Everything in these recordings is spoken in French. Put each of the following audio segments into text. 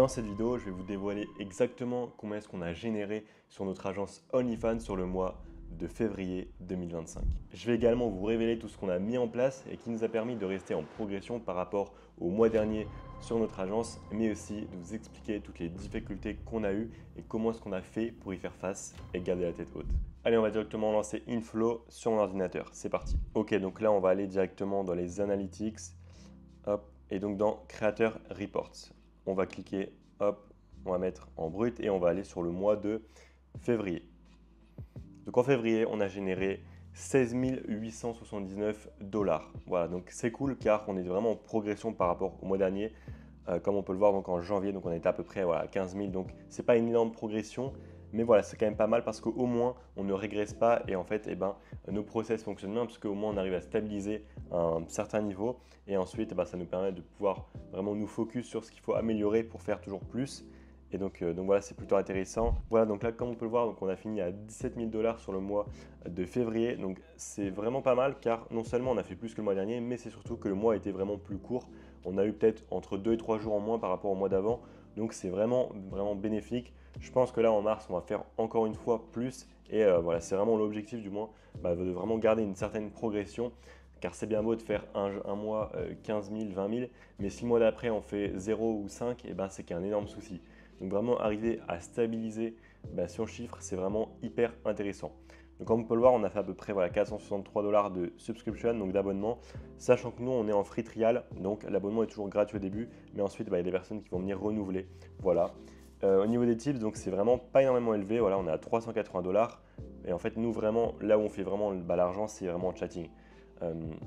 Dans cette vidéo, je vais vous dévoiler exactement combien est-ce qu'on a généré sur notre agence OnlyFans sur le mois de février 2025. Je vais également vous révéler tout ce qu'on a mis en place et qui nous a permis de rester en progression par rapport au mois dernier sur notre agence, mais aussi de vous expliquer toutes les difficultés qu'on a eues et comment est-ce qu'on a fait pour y faire face et garder la tête haute. Allez, on va directement lancer Inflow sur mon ordinateur. C'est parti. Ok, donc là, on va aller directement dans les Analytics. Hop, et donc dans Creator Reports. On va cliquer, hop, on va mettre en brut et on va aller sur le mois de février. Donc en février, on a généré 16 879 $. Voilà, donc c'est cool car on est vraiment en progression par rapport au mois dernier. Comme on peut le voir donc en janvier, donc on était à peu près 15 000. Donc c'est pas une énorme progression, mais voilà, c'est quand même pas mal parce qu'au moins on ne régresse pas et en fait, nos process fonctionnent bien parce qu'au moins on arrive à stabiliser un certain niveau et ensuite, ça nous permet de pouvoir vraiment nous focus sur ce qu'il faut améliorer pour faire toujours plus. Et donc voilà, c'est plutôt intéressant. Voilà, donc là, comme on peut le voir, donc on a fini à 17 000 $ sur le mois de février. Donc c'est vraiment pas mal car non seulement on a fait plus que le mois dernier, mais c'est surtout que le mois était vraiment plus court. On a eu peut-être entre 2 et 3 jours en moins par rapport au mois d'avant. Donc c'est vraiment bénéfique. Je pense que là, en mars, on va faire encore une fois plus. Et voilà, c'est vraiment l'objectif du moins, de vraiment garder une certaine progression. Car c'est bien beau de faire un mois 15 000, 20 000, mais si le mois d'après on fait 0 ou 5, c'est qu'il y a un énorme souci. Donc vraiment arriver à stabiliser sur le chiffre, c'est vraiment hyper intéressant. Donc comme on peut le voir, on a fait à peu près 463 $ de subscription, donc d'abonnement, sachant que nous on est en free trial, donc l'abonnement est toujours gratuit au début, mais ensuite il y a des personnes qui vont venir renouveler. Voilà. Au niveau des tips, donc c'est vraiment pas énormément élevé, voilà, on est à 380 $. Et en fait, nous vraiment, là où on fait vraiment l'argent, c'est vraiment en chatting.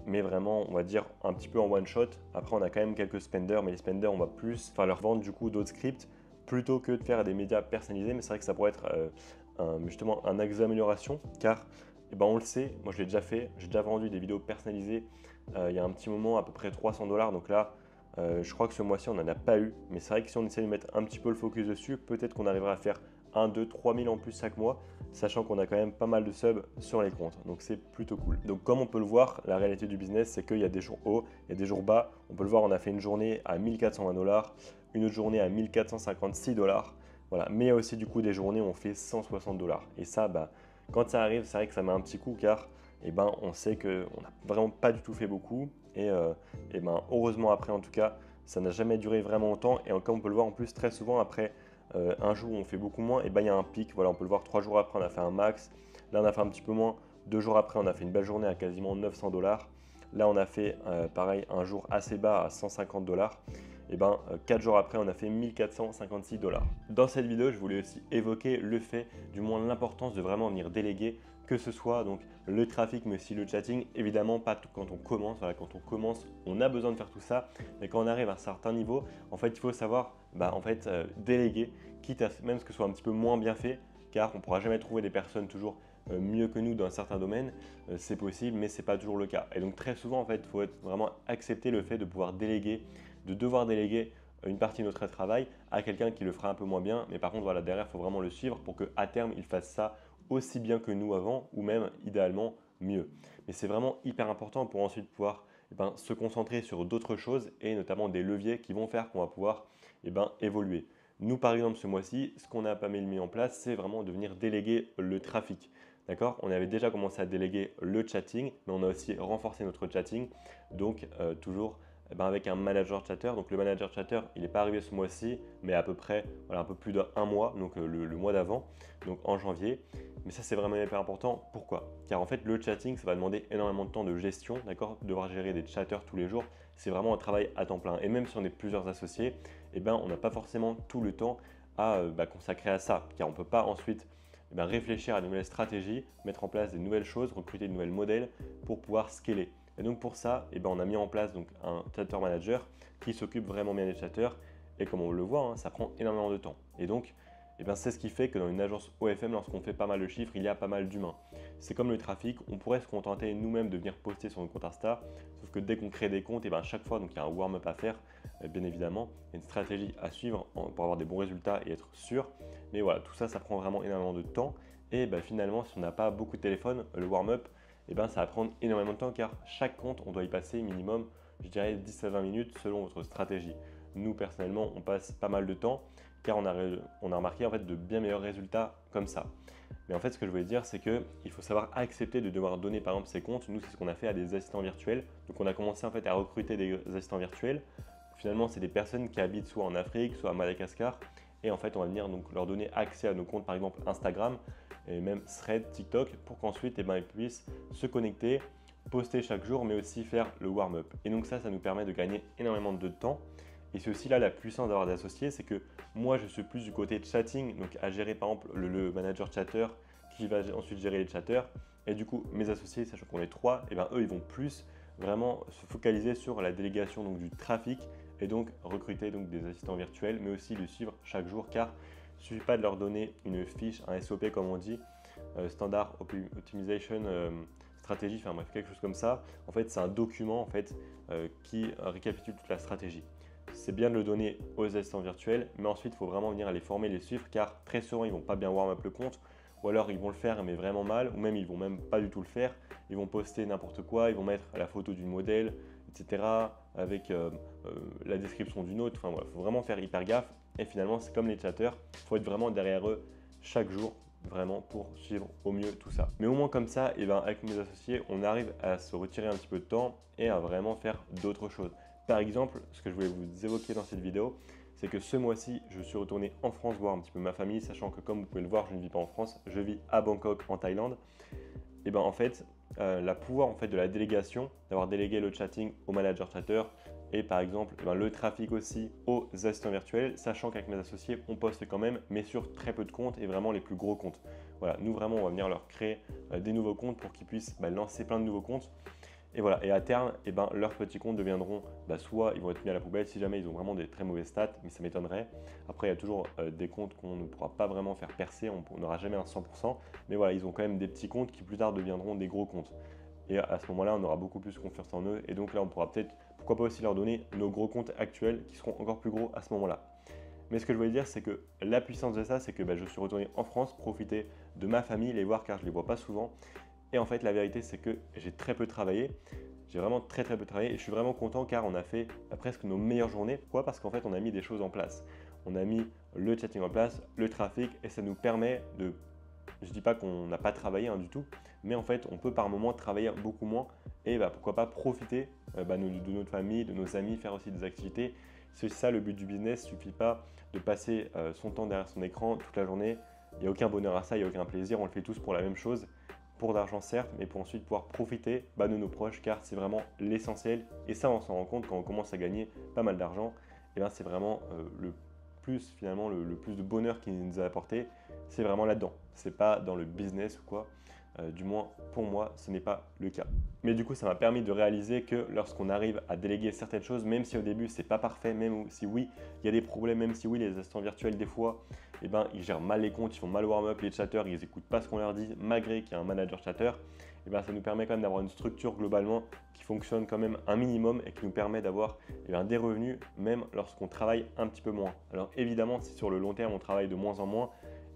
Mais vraiment, on va dire un petit peu en one shot. Après, on a quand même quelques spenders, mais les spenders, on va plus leur vendre du coup d'autres scripts plutôt que de faire des médias personnalisés. Mais c'est vrai que ça pourrait être justement un axe d'amélioration car on le sait, moi je l'ai déjà fait, j'ai déjà vendu des vidéos personnalisées il y a un petit moment, à peu près 300 $. Donc là, je crois que ce mois-ci, on n'en a pas eu. Mais c'est vrai que si on essaie de mettre un petit peu le focus dessus, peut-être qu'on arrivera à faire 1, 2, 3 000 en plus chaque mois, sachant qu'on a quand même pas mal de subs sur les comptes. Donc c'est plutôt cool. Donc comme on peut le voir, la réalité du business, c'est qu'il y a des jours hauts, il y a des jours bas. On peut le voir, on a fait une journée à 1420 $, une autre journée à 1456 $. Voilà. Mais il y a aussi du coup des journées où on fait 160 $. Et ça, quand ça arrive, c'est vrai que ça met un petit coup car on sait qu'on n'a vraiment pas du tout fait beaucoup. Et heureusement après, en tout cas, ça n'a jamais duré vraiment longtemps. Et comme on peut le voir en plus, très souvent après un jour où on fait beaucoup moins, il y a un pic. Voilà, on peut le voir 3 jours après, on a fait un max. Là, on a fait un petit peu moins. 2 jours après, on a fait une belle journée à quasiment 900 $. Là, on a fait pareil un jour assez bas à 150 $. 4 jours après, on a fait 1456 $. Dans cette vidéo, je voulais aussi évoquer le fait, du moins l'importance de vraiment venir déléguer, que ce soit donc le trafic, mais aussi le chatting. Évidemment, pas tout quand on commence. Voilà, quand on commence, on a besoin de faire tout ça. Mais quand on arrive à un certain niveau, en fait, il faut savoir déléguer, quitte à même ce que ce soit un petit peu moins bien fait, car on ne pourra jamais trouver des personnes toujours mieux que nous dans un certain domaine. C'est possible, mais ce n'est pas toujours le cas. Et donc très souvent, en fait, il faut vraiment accepter le fait de pouvoir déléguer, de devoir déléguer une partie de notre travail à quelqu'un qui le fera un peu moins bien. Mais par contre, voilà, derrière, il faut vraiment le suivre pour qu'à terme, il fasse ça aussi bien que nous avant, ou même idéalement mieux. Mais c'est vraiment hyper important pour ensuite pouvoir se concentrer sur d'autres choses et notamment des leviers qui vont faire qu'on va pouvoir évoluer. Nous, par exemple, ce mois-ci, ce qu'on n'a pas mis en place, c'est vraiment de venir déléguer le trafic. D'accord? On avait déjà commencé à déléguer le chatting, mais on a aussi renforcé notre chatting. Donc, toujours avec un manager chatter. Donc, le manager chatter, il n'est pas arrivé ce mois-ci, mais à peu près un peu plus d'un mois, donc le mois d'avant, donc en janvier. Mais ça, c'est vraiment hyper important. Pourquoi? Car en fait, le chatting, ça va demander énormément de temps de gestion, d'accord? Devoir gérer des chatters tous les jours, c'est vraiment un travail à temps plein. Et même si on est plusieurs associés, on n'a pas forcément tout le temps à consacrer à ça, car on ne peut pas ensuite réfléchir à de nouvelles stratégies, mettre en place des nouvelles choses, recruter de nouvelles modèles pour pouvoir scaler. Et donc pour ça, on a mis en place donc, un chatter manager qui s'occupe vraiment bien des chatters. Et comme on le voit, ça prend énormément de temps. Et donc, c'est ce qui fait que dans une agence OFM, lorsqu'on fait pas mal de chiffres, il y a pas mal d'humains. C'est comme le trafic, on pourrait se contenter nous-mêmes de venir poster sur notre compte Insta, sauf que dès qu'on crée des comptes, chaque fois, donc, il y a un warm-up à faire, bien évidemment, il y a une stratégie à suivre pour avoir des bons résultats et être sûr. Mais voilà, tout ça, ça prend vraiment énormément de temps. Et finalement, si on n'a pas beaucoup de téléphone, le warm-up, ça va prendre énormément de temps car chaque compte, on doit y passer minimum, je dirais 10 à 20 minutes selon votre stratégie. nous personnellement, on passe pas mal de temps car on a remarqué en fait de bien meilleurs résultats comme ça. Mais en fait, ce que je voulais dire, c'est qu'il faut savoir accepter de devoir donner par exemple ses comptes. Nous, c'est ce qu'on a fait à des assistants virtuels. Donc, on a commencé en fait à recruter des assistants virtuels. Finalement, c'est des personnes qui habitent soit en Afrique, soit à Madagascar. Et en fait, on va venir donc leur donner accès à nos comptes, par exemple Instagram et même Thread, TikTok, pour qu'ensuite ils puissent se connecter, poster chaque jour, mais aussi faire le warm-up. Et donc ça nous permet de gagner énormément de temps. Et c'est aussi là la puissance d'avoir des associés, c'est que moi je suis plus du côté chatting, donc à gérer par exemple le manager chatter qui va ensuite gérer les chatters. Et du coup, mes associés, sachant qu'on est 3, et ben eux ils vont plus vraiment se focaliser sur la délégation donc, du trafic et donc recruter donc, des assistants virtuels, mais aussi les suivre chaque jour car il ne suffit pas de leur donner une fiche, un SOP comme on dit, Standard Optimization Stratégie, enfin bref, quelque chose comme ça. En fait, c'est un document en fait, qui récapitule toute la stratégie. C'est bien de le donner aux assistants virtuels, mais ensuite, il faut vraiment venir les former, les suivre, car très souvent, ils ne vont pas bien warm up le compte, ou alors ils vont le faire, mais vraiment mal, ou même ils ne vont même pas du tout le faire. Ils vont poster n'importe quoi, ils vont mettre la photo du modèle, etc., avec la description d'une autre. Enfin voilà, il faut vraiment faire hyper gaffe. Et finalement, c'est comme les chatters, il faut être vraiment derrière eux chaque jour, vraiment pour suivre au mieux tout ça. Mais au moins comme ça, et ben, avec mes associés, on arrive à se retirer un petit peu de temps et à vraiment faire d'autres choses. Par exemple, ce que je voulais vous évoquer dans cette vidéo, c'est que ce mois-ci, je suis retourné en France voir un petit peu ma famille, sachant que comme vous pouvez le voir, je ne vis pas en France, je vis à Bangkok en Thaïlande. Et ben en fait, la pouvoir en fait de la délégation, d'avoir délégué le chatting au manager chatter et par exemple le trafic aussi aux assistants virtuels, sachant qu'avec mes associés, on poste quand même, mais sur très peu de comptes et vraiment les plus gros comptes. Voilà, nous vraiment, on va venir leur créer des nouveaux comptes pour qu'ils puissent lancer plein de nouveaux comptes. Et voilà, et à terme, leurs petits comptes deviendront, soit ils vont être mis à la poubelle si jamais ils ont vraiment des très mauvais stats, mais ça m'étonnerait. Après, il y a toujours des comptes qu'on ne pourra pas vraiment faire percer, on n'aura jamais un 100%, mais voilà, ils ont quand même des petits comptes qui plus tard deviendront des gros comptes. Et à ce moment-là, on aura beaucoup plus confiance en eux, et donc là, on pourra peut-être, pourquoi pas aussi leur donner nos gros comptes actuels qui seront encore plus gros à ce moment-là. Mais ce que je voulais dire, c'est que la puissance de ça, c'est que je suis retourné en France, profiter de ma famille, les voir car je ne les vois pas souvent. Et en fait, la vérité, c'est que j'ai très peu travaillé. J'ai vraiment très peu travaillé et je suis vraiment content car on a fait presque nos meilleures journées. Pourquoi? Parce qu'en fait, on a mis des choses en place. On a mis le chatting en place, le trafic et ça nous permet de… Je ne dis pas qu'on n'a pas travaillé du tout, mais en fait, on peut par moment travailler beaucoup moins et pourquoi pas profiter de notre famille, de nos amis, faire aussi des activités. C'est ça le but du business. Il ne suffit pas de passer son temps derrière son écran toute la journée. Il n'y a aucun bonheur à ça, il n'y a aucun plaisir. On le fait tous pour la même chose. Pour d'argent certes, mais pour ensuite pouvoir profiter de nos proches car c'est vraiment l'essentiel. Et ça, on s'en rend compte quand on commence à gagner pas mal d'argent. Et c'est vraiment le plus finalement le plus de bonheur qu'il nous a apporté, c'est vraiment là-dedans. C'est pas dans le business ou quoi. Du moins pour moi, ce n'est pas le cas. Mais du coup, ça m'a permis de réaliser que lorsqu'on arrive à déléguer certaines choses, même si au début c'est pas parfait, même si oui, il y a des problèmes, même si oui, les assistants virtuels des fois, ils gèrent mal les comptes, ils font mal le warm-up, les chatters, ils n'écoutent pas ce qu'on leur dit, malgré qu'il y a un manager chatter, ça nous permet quand même d'avoir une structure globalement qui fonctionne quand même un minimum et qui nous permet d'avoir des revenus, même lorsqu'on travaille un petit peu moins. Alors évidemment, si sur le long terme on travaille de moins en moins,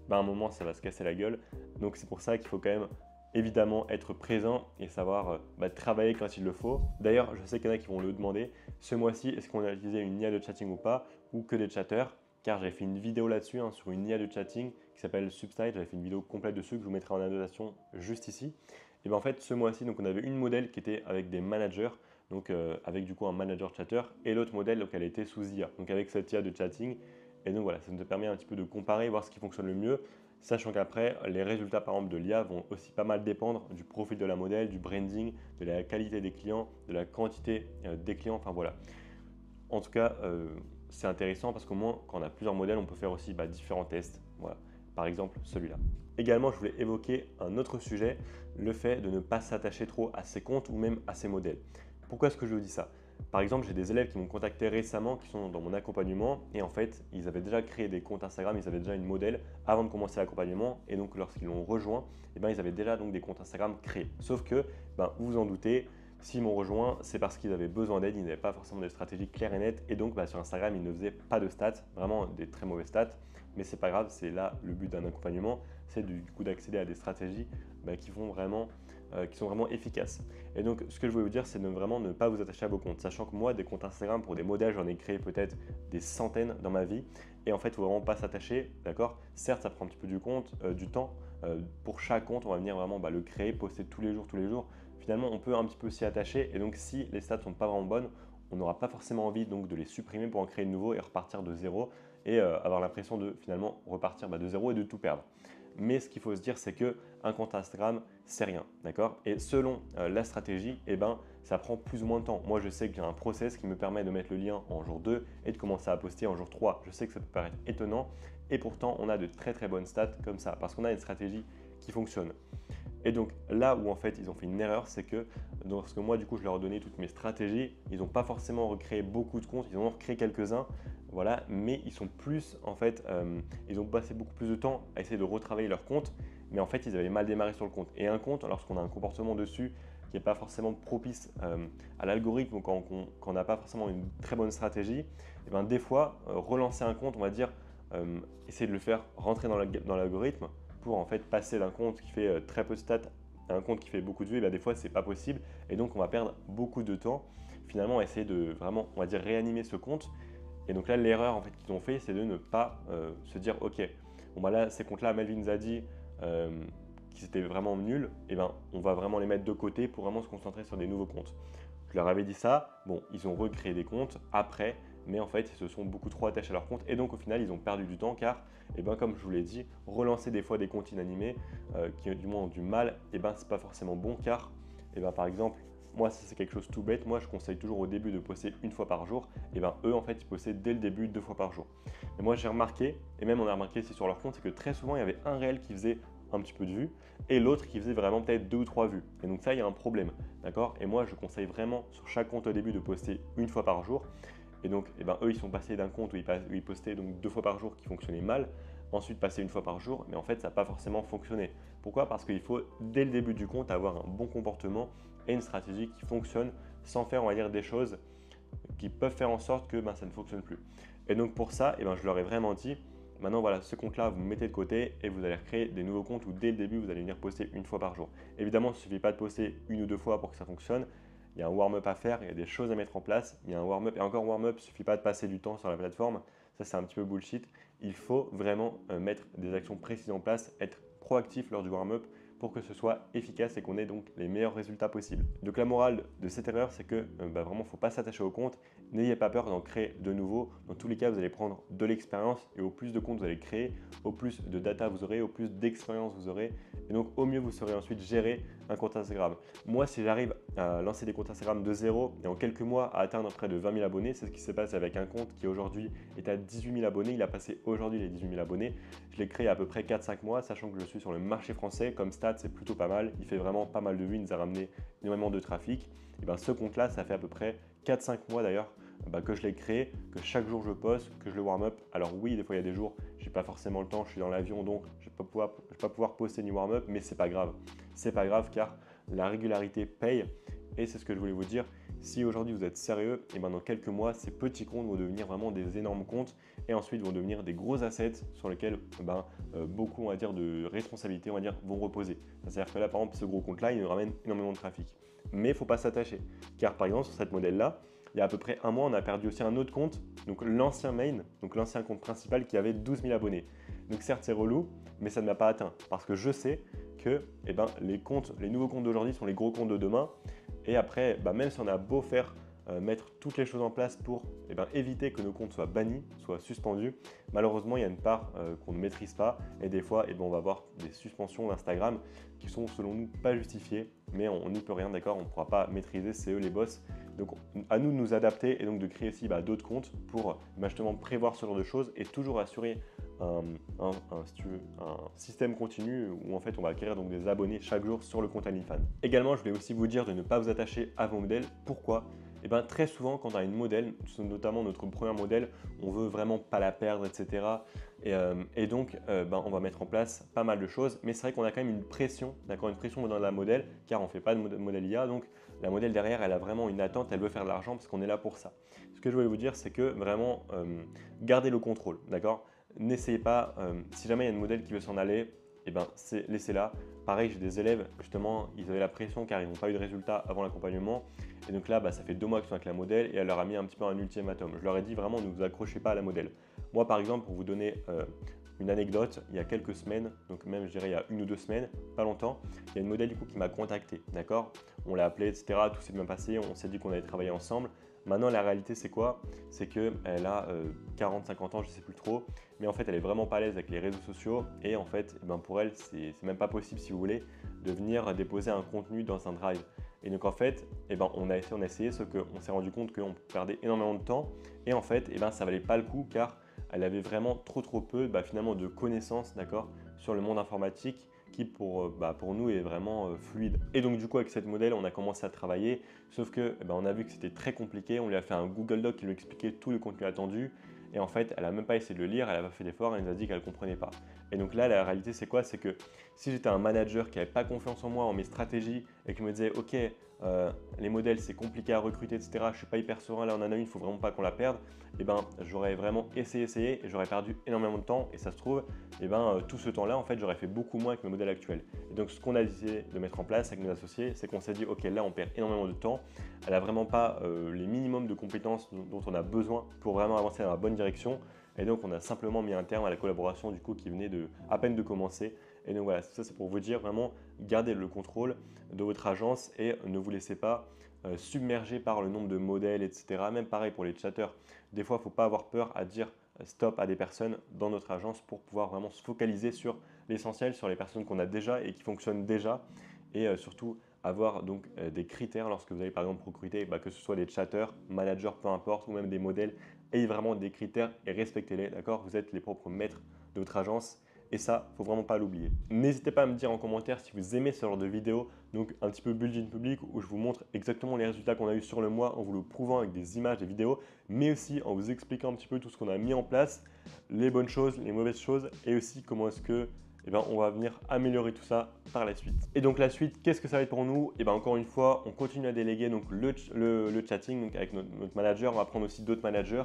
à un moment ça va se casser la gueule. Donc c'est pour ça qu'il faut quand même évidemment être présent et savoir travailler quand il le faut. D'ailleurs, je sais qu'il y en a qui vont le demander, ce mois-ci, est-ce qu'on a utilisé une IA de chatting ou pas, ou que des chatters, car j'avais fait une vidéo là-dessus sur une IA de chatting qui s'appelle Substyle, j'avais fait une vidéo complète dessus que je vous mettrai en annotation juste ici. Et en fait, ce mois-ci, donc on avait une modèle qui était avec des managers, donc avec du coup un manager chatter, et l'autre modèle, donc elle était sous IA, donc avec cette IA de chatting. Et donc voilà, ça nous permet un petit peu de comparer, voir ce qui fonctionne le mieux, sachant qu'après, les résultats par exemple de l'IA vont aussi pas mal dépendre du profil de la modèle, du branding, de la qualité des clients, de la quantité des clients, enfin voilà. En tout cas, c'est intéressant parce qu'au moins, quand on a plusieurs modèles, on peut faire aussi différents tests. Voilà. Par exemple, celui-là. Également, je voulais évoquer un autre sujet, le fait de ne pas s'attacher trop à ses comptes ou même à ses modèles. Pourquoi est-ce que je vous dis ça? Par exemple, j'ai des élèves qui m'ont contacté récemment, qui sont dans mon accompagnement, et en fait, ils avaient déjà créé des comptes Instagram, ils avaient déjà une modèle avant de commencer l'accompagnement, et donc lorsqu'ils l'ont rejoint, ils avaient déjà donc des comptes Instagram créés. Sauf que, vous vous en doutez, s'ils m'ont rejoint, c'est parce qu'ils avaient besoin d'aide, ils n'avaient pas forcément de stratégie claire et nette, et donc sur Instagram, ils ne faisaient pas de stats, vraiment des très mauvais stats, mais c'est pas grave, c'est là le but d'un accompagnement, c'est du coup d'accéder à des stratégies qui vont vraiment qui sont vraiment efficaces. Et donc, ce que je voulais vous dire, c'est de vraiment ne pas vous attacher à vos comptes. Sachant que moi, des comptes Instagram pour des modèles, j'en ai créé peut-être des centaines dans ma vie. Et en fait, il ne faut vraiment pas s'attacher, d'accord? Certes, ça prend un petit peu du temps. Pour chaque compte, on va venir vraiment le créer, poster tous les jours. Finalement, on peut un petit peu s'y attacher. Et donc, si les stats ne sont pas vraiment bonnes, on n'aura pas forcément envie donc de les supprimer pour en créer de nouveaux et repartir de zéro et avoir l'impression de finalement repartir de zéro et de tout perdre. Mais ce qu'il faut se dire, c'est qu'un compte Instagram, c'est rien, d'accord? Et selon la stratégie, ça prend plus ou moins de temps. Moi, je sais que j'ai un process qui me permet de mettre le lien en jour 2 et de commencer à poster en jour 3. Je sais que ça peut paraître étonnant et pourtant, on a de très très bonnes stats comme ça parce qu'on a une stratégie qui fonctionne. Et donc là où en fait ils ont fait une erreur, c'est que lorsque moi du coup je leur ai donné toutes mes stratégies, ils n'ont pas forcément recréé beaucoup de comptes, ils en ont recréé quelques-uns, voilà, mais ils sont plus en fait, ils ont passé beaucoup plus de temps à essayer de retravailler leur compte, mais en fait ils avaient mal démarré sur le compte. Et un compte, lorsqu'on a un comportement dessus qui n'est pas forcément propice à l'algorithme ou quand on n'a pas forcément une très bonne stratégie, et bien des fois relancer un compte, on va dire, essayer de le faire rentrer dans l'algorithme pour en fait passer d'un compte qui fait très peu de stats à un compte qui fait beaucoup de vues, et des fois c'est pas possible et donc on va perdre beaucoup de temps finalement à essayer de vraiment, on va dire, réanimer ce compte. Et donc là l'erreur en fait qu'ils ont fait, c'est de ne pas se dire ok, bon là ces comptes là Melvin nous a dit qu'ils étaient vraiment nuls, et on va vraiment les mettre de côté pour vraiment se concentrer sur des nouveaux comptes. Je leur avais dit ça, bon ils ont recréé des comptes après, mais en fait ils se sont beaucoup trop attachés à leur compte et donc au final ils ont perdu du temps car comme je vous l'ai dit, relancer des fois des comptes inanimés qui du moins ont du mal, c'est pas forcément bon car par exemple moi si c'est quelque chose tout bête, moi je conseille toujours au début de poster une fois par jour, eux en fait ils postaient dès le début 2 fois par jour. Et moi j'ai remarqué, et même on a remarqué aussi sur leur compte, c'est que très souvent il y avait un réel qui faisait un petit peu de vues et l'autre qui faisait vraiment peut-être 2 ou 3 vues. Et donc ça il y a un problème, d'accord? Et moi je conseille vraiment sur chaque compte au début de poster une fois par jour. Et donc, eux, ils sont passés d'un compte où ils postaient donc 2 fois par jour qui fonctionnait mal, ensuite passer une fois par jour, mais en fait, ça n'a pas forcément fonctionné. Pourquoi? Parce qu'il faut, dès le début du compte, avoir un bon comportement et une stratégie qui fonctionne sans faire, on va dire, des choses qui peuvent faire en sorte que ça ne fonctionne plus. Et donc, pour ça, je leur ai vraiment dit, maintenant, voilà, ce compte-là, vous mettez de côté et vous allez recréer des nouveaux comptes où, dès le début, vous allez venir poster une fois par jour. Évidemment, il ne suffit pas de poster une ou deux fois pour que ça fonctionne. Il y a un warm-up à faire, il y a des choses à mettre en place. Il y a un warm-up et encore warm-up, il ne suffit pas de passer du temps sur la plateforme. Ça, c'est un petit peu bullshit. Il faut vraiment mettre des actions précises en place, être proactif lors du warm-up pour que ce soit efficace et qu'on ait donc les meilleurs résultats possibles. Donc la morale de cette erreur, c'est que vraiment, il ne faut pas s'attacher au compte. N'ayez pas peur d'en créer de nouveaux. Dans tous les cas, vous allez prendre de l'expérience et au plus de comptes vous allez créer, au plus de data vous aurez, au plus d'expérience vous aurez. Et donc, au mieux, vous saurez ensuite gérer un compte Instagram. Moi, si j'arrive à lancer des comptes Instagram de zéro et en quelques mois à atteindre près de 20 000 abonnés, c'est ce qui s'est passé avec un compte qui aujourd'hui est à 18 000 abonnés. Il a passé aujourd'hui les 18 000 abonnés. Je l'ai créé à peu près 4-5 mois, sachant que je suis sur le marché français. Comme stat, c'est plutôt pas mal. Il fait vraiment pas mal de vues. Il nous a ramené énormément de trafic. Et ce compte-là, ça fait à peu près 4-5 mois d'ailleurs que je l'ai créé, que chaque jour je poste, que je le warm-up. Alors oui, des fois il y a des jours, j'ai pas forcément le temps, je suis dans l'avion, donc je vais pas pouvoir poster ni warm-up, mais c'est pas grave. C'est pas grave car la régularité paye et c'est ce que je voulais vous dire. Si aujourd'hui vous êtes sérieux, et dans quelques mois, ces petits comptes vont devenir vraiment des énormes comptes et ensuite vont devenir des gros assets sur lesquels beaucoup, on va dire, de responsabilités, on va dire, vont reposer. C'est-à-dire que là, par exemple, ce gros compte-là, il nous ramène énormément de trafic. Mais il ne faut pas s'attacher. Car par exemple, sur cette modèle-là, il y a à peu près un mois, on a perdu aussi un autre compte, donc l'ancien main, donc l'ancien compte principal qui avait 12 000 abonnés. Donc certes, c'est relou, mais ça ne m'a pas atteint parce que je sais que les nouveaux comptes d'aujourd'hui sont les gros comptes de demain. Et après, même si on a beau faire mettre toutes les choses en place pour éviter que nos comptes soient bannis, soient suspendus, malheureusement, il y a une part qu'on ne maîtrise pas et des fois, on va avoir des suspensions d'Instagram qui sont selon nous pas justifiées, mais on n'y peut rien, d'accord, on ne pourra pas maîtriser, c'est eux les boss. Donc à nous de nous adapter et donc de créer aussi d'autres comptes pour justement prévoir ce genre de choses et toujours assurer un système continu où en fait on va acquérir donc des abonnés chaque jour sur le compte OnlyFans. Également, je voulais aussi vous dire de ne pas vous attacher à vos modèles. Pourquoi? Très souvent, quand on a une modèle, notamment notre premier modèle, on veut vraiment pas la perdre, etc. Et donc, on va mettre en place pas mal de choses. Mais c'est vrai qu'on a quand même une pression, d'accord, une pression dans la modèle, car on ne fait pas de modèle IA. Donc, la modèle derrière, elle a vraiment une attente, elle veut faire de l'argent parce qu'on est là pour ça. Ce que je voulais vous dire, c'est que vraiment, gardez le contrôle, d'accord? N'essayez pas, si jamais il y a une modèle qui veut s'en aller, et ben c'est laissé là. Pareil, j'ai des élèves, justement, ils avaient la pression car ils n'ont pas eu de résultats avant l'accompagnement. Et donc là, ça fait 2 mois qu'ils sont avec la modèle et elle leur a mis un petit peu un ultimatum. Je leur ai dit vraiment, ne vous accrochez pas à la modèle. Moi, par exemple, pour vous donner une anecdote, il y a quelques semaines, donc même je dirais il y a 1 ou 2 semaines, pas longtemps, il y a une modèle du coup qui m'a contacté, d'accord? On l'a appelée, etc. Tout s'est bien passé, on s'est dit qu'on allait travailler ensemble. Maintenant, la réalité, c'est quoi? C'est qu'elle a 40-50 ans, je ne sais plus trop, mais en fait, elle est vraiment pas à l'aise avec les réseaux sociaux et en fait, pour elle, c'est même pas possible, si vous voulez, de venir déposer un contenu dans un drive. Et donc en fait, on a essayé, sauf qu'on s'est rendu compte qu'on perdait énormément de temps et en fait, ça valait pas le coup car elle avait vraiment trop peu finalement de connaissances, d'accord, sur le monde informatique qui pour nous est vraiment fluide. Et donc du coup avec cette modèle on a commencé à travailler, sauf que on a vu que c'était très compliqué, on lui a fait un Google Doc qui lui expliquait tout le contenu attendu et en fait elle n'a même pas essayé de le lire, elle n'a pas fait d'effort, elle nous a dit qu'elle ne comprenait pas. Et donc là la réalité c'est quoi? C'est que si j'étais un manager qui n'avait pas confiance en moi, en mes stratégies et qui me disait ok les modèles c'est compliqué à recruter etc, je ne suis pas hyper serein, là on en a une, il ne faut vraiment pas qu'on la perde, j'aurais vraiment essayé et j'aurais perdu énormément de temps et ça se trouve tout ce temps-là en fait j'aurais fait beaucoup moins avec mes modèles actuels. Et donc ce qu'on a décidé de mettre en place avec nos associés, c'est qu'on s'est dit ok là on perd énormément de temps, elle n'a vraiment pas les minimums de compétences dont on a besoin pour vraiment avancer dans la bonne direction et donc on a simplement mis un terme à la collaboration du coup qui venait à peine de commencer. Et donc voilà, ça c'est pour vous dire vraiment gardez le contrôle de votre agence et ne vous laissez pas submerger par le nombre de modèles, etc. Même pareil pour les chatteurs. Des fois, il ne faut pas avoir peur à dire stop à des personnes dans notre agence pour pouvoir vraiment se focaliser sur l'essentiel, sur les personnes qu'on a déjà et qui fonctionnent déjà. Et surtout, avoir donc des critères lorsque vous allez par exemple recruter, que ce soit des chatteurs, managers, peu importe, ou même des modèles, ayez vraiment des critères et respectez-les, d'accord? Vous êtes les propres maîtres de votre agence. Et ça, il ne faut vraiment pas l'oublier. N'hésitez pas à me dire en commentaire si vous aimez ce genre de vidéo, donc un petit peu build in public, où je vous montre exactement les résultats qu'on a eu sur le mois en vous le prouvant avec des images, des vidéos, mais aussi en vous expliquant un petit peu tout ce qu'on a mis en place, les bonnes choses, les mauvaises choses, et aussi comment est-ce que on va venir améliorer tout ça par la suite. Et donc la suite, qu'est-ce que ça va être pour nous? Encore une fois, on continue à déléguer donc, le chatting donc, avec notre manager, on va prendre aussi d'autres managers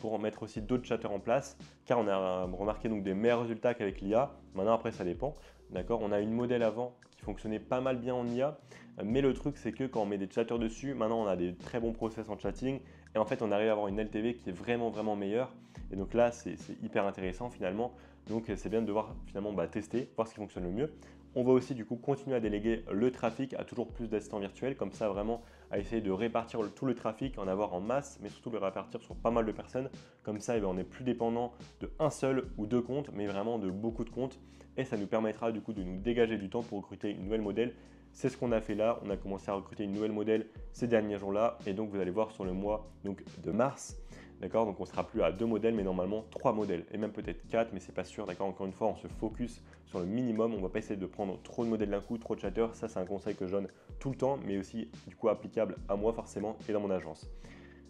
pour mettre aussi d'autres chatteurs en place, car on a remarqué donc des meilleurs résultats qu'avec l'IA. Maintenant, après, ça dépend. D'accord, on a une modèle avant qui fonctionnait pas mal bien en IA, mais le truc, c'est que quand on met des chatteurs dessus, maintenant, on a des très bons process en chatting, et en fait, on arrive à avoir une LTV qui est vraiment meilleure. Et donc là, c'est hyper intéressant finalement. Donc, c'est bien de devoir finalement tester, voir ce qui fonctionne le mieux. On va aussi du coup continuer à déléguer le trafic à toujours plus d'assistants virtuels, comme ça vraiment à essayer de répartir tout le trafic, en avoir en masse, mais surtout le répartir sur pas mal de personnes. Comme ça, on n'est plus dépendant de un seul ou deux comptes, mais vraiment de beaucoup de comptes. Et ça nous permettra du coup de nous dégager du temps pour recruter une nouvelle modèle. C'est ce qu'on a fait là. On a commencé à recruter une nouvelle modèle ces derniers jours-là. Et donc, vous allez voir sur le mois de mars, d'accord, donc on ne sera plus à 2 modèles, mais normalement 3 modèles, et même peut-être 4, mais c'est pas sûr, d'accord. Encore une fois, on se focus sur le minimum, on ne va pas essayer de prendre trop de modèles d'un coup, trop de chatteurs. Ça, c'est un conseil que je donne tout le temps, mais aussi du coup applicable à moi forcément et dans mon agence.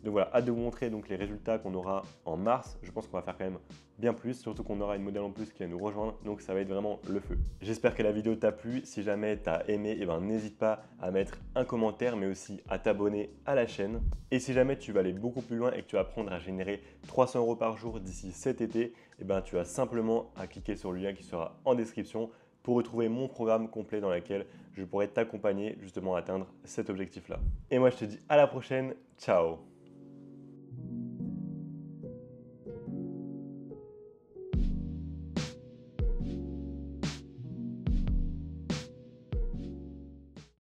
Donc voilà, hâte de vous montrer donc les résultats qu'on aura en mars. Je pense qu'on va faire quand même bien plus, surtout qu'on aura une modèle en plus qui va nous rejoindre, donc ça va être vraiment le feu. J'espère que la vidéo t'a plu. Si jamais t'as aimé, n'hésite pas à mettre un commentaire, mais aussi à t'abonner à la chaîne. Et si jamais tu veux aller beaucoup plus loin et que tu vas apprendre à générer 300 € par jour d'ici cet été, tu as simplement à cliquer sur le lien qui sera en description pour retrouver mon programme complet dans lequel je pourrai t'accompagner justement à atteindre cet objectif-là. Et moi, je te dis à la prochaine. Ciao!